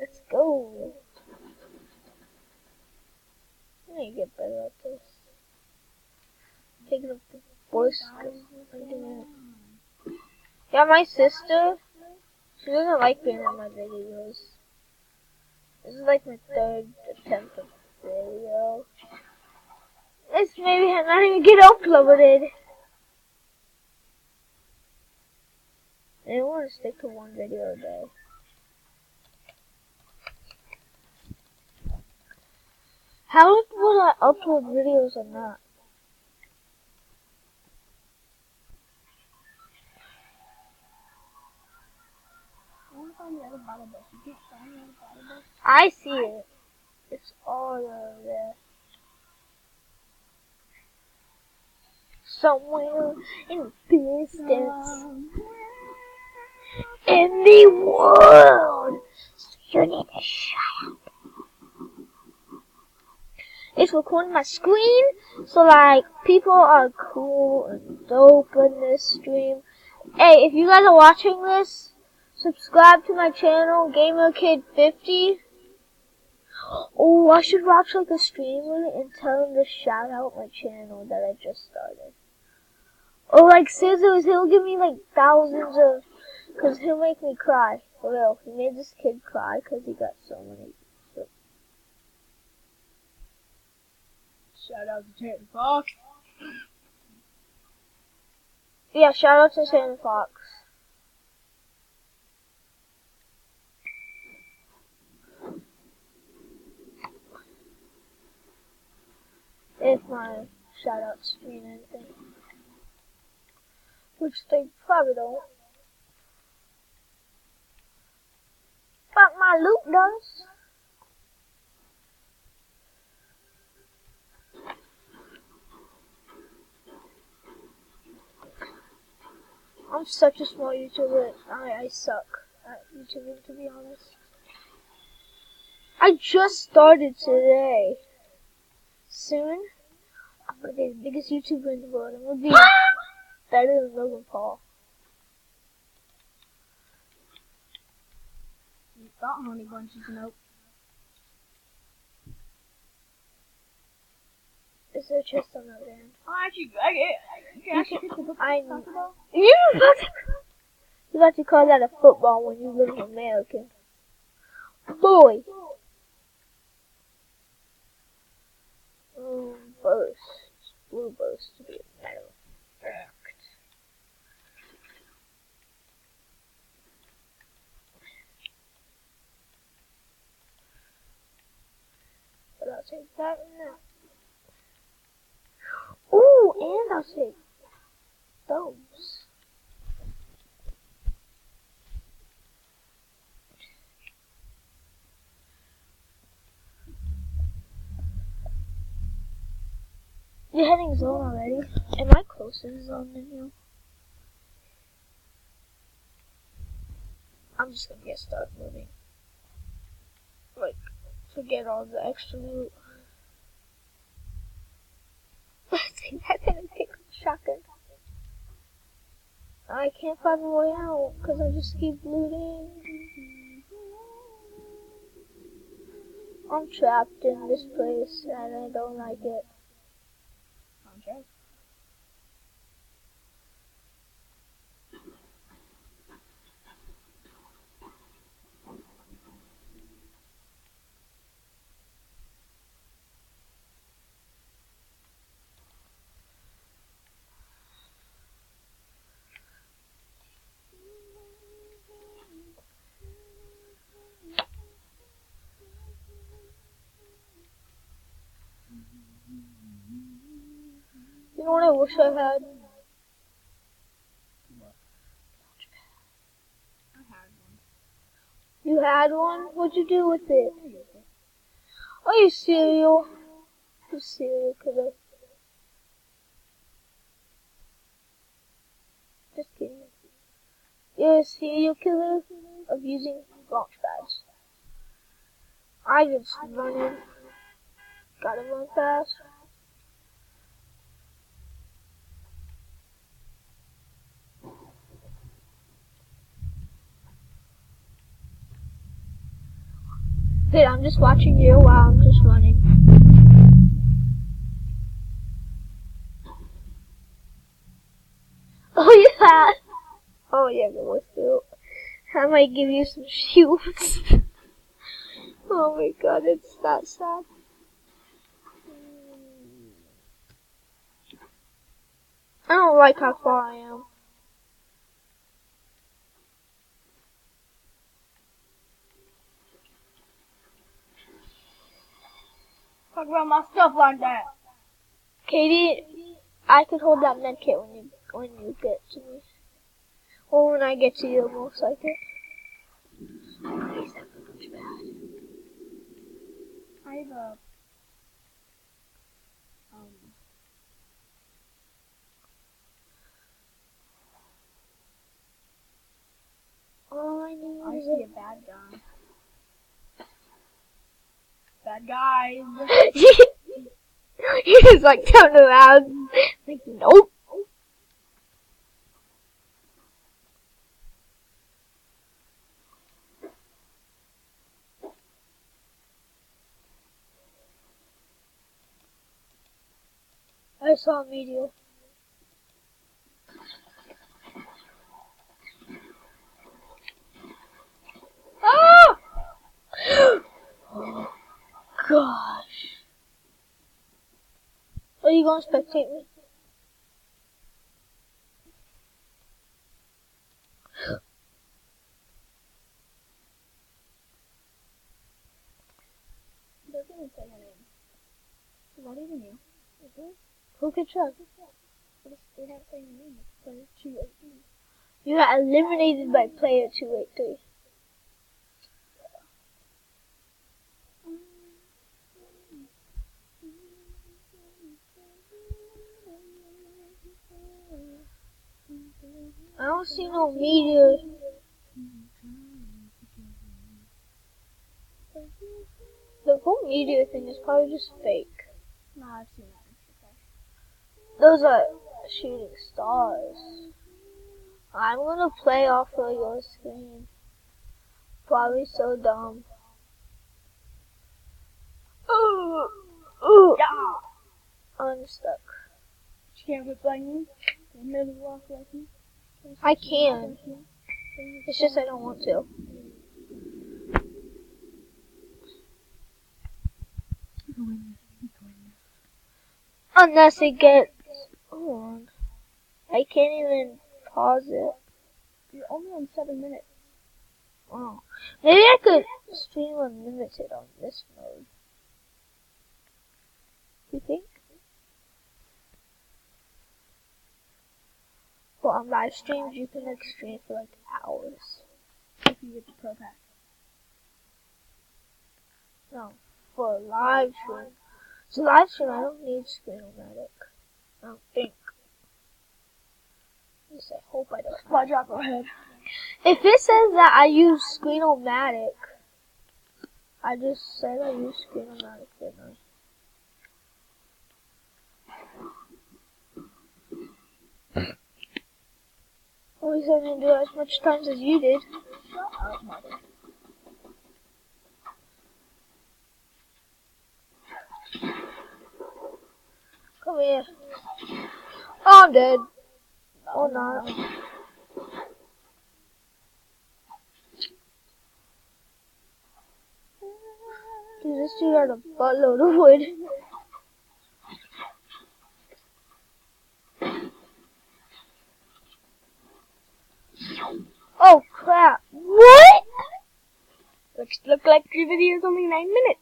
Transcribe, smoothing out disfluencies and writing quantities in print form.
Let's go. I need to get better at this. Taking up the voice. Yeah, my sister, she doesn't like being in my videos. This is like my third attempt at video. This maybe had not even get uploaded. I didn't want to stick to one video a day. How would I upload videos or not? I see it. It's all over there. Somewhere in the distance. In the world. So you need to shut up. It's recording my screen, so like people are cool and dope in this stream. Hey, if you guys are watching this, subscribe to my channel, GamerKid50. Oh, I should watch like a streamer and tell him to shout out my channel that I just started. Or like Scissors, he'll give me like thousands of, cause he'll make me cry. For real, he made this kid cry cause he got so many. Shout out to Tanner Fox. Yeah, shout out to Tanner Fox. If my shout outs mean anything. Which they probably don't. But my loot does. I'm such a small YouTuber. I suck at YouTubing, to be honest. I just started today. Soon, I'm gonna be the biggest YouTuber in the world. I'm gonna be better than Logan Paul. You got honey bunches, nope. Is there a chest on that end? Oh, actually, you can actually pick the book I to talk about. You got to call that a football when you live in America. Boy. Burst. Blue burst to be a matter of fact. But I'll take that now. Ooh, and I'll take those. You're heading zone already? Am I closer to zone than you? I'm just gonna start moving. Like, forget all the extra loot. Take that and take a shotgun. I can't find my way out because I just keep looting. I'm trapped in this place and I don't like it. Okay. You know what I wish I had? I had one. You had one? What'd you do with it? Oh, you serial. You serial killer. Just kidding. You're a serial killer of using launch pads. I just run in. Gotta run fast. Good, I'm just watching you while I'm just running. Oh yeah! Oh yeah, let's do it. I might give you some shields. Oh my god, it's that sad. I don't like how far I am. Talk about my stuff like that. Katie, I could hold that medkit when you get to me. Or when I get to you, most likely. Why is that so much bad? I have a All I need I is see a bad guy. Bad guys. He just like turned around. Like, nope. I saw a meteor. Ah! Oh, gosh. Are you going to spectate me? It doesn't even say your name. Is that even you? Who can check? They don't say your name. It's player 218. You got eliminated by player 283. I don't see no meteor. The whole meteor thing is probably just fake. No, I've seen that. Those are shooting stars. I'm gonna play off of your screen. Probably so dumb. Ooh. Yeah! I'm stuck. You can't quit playing me. In the middle of the walk like me. I can. It's just I don't want to. Unless it gets... Hold on. I can't even pause it. You're only on 7 minutes. Oh. Maybe I could stream unlimited on this mode. You think? Well, on live streams you can like stream for like hours. If you get the Pro Pack. No. For a live stream. So live stream I don't need Screenomatic. I don't think. At least I hope I don't. Why drop our head? If it says that I use Screenomatic, I just said I use Screenomatic, didn't I? At least I didn't do it as much times as you did. Shut up, mother. Come here. Oh, I'm dead. Or not. Dude, this dude had a buttload of wood. Oh crap. What? Look like your video is only 9 minutes.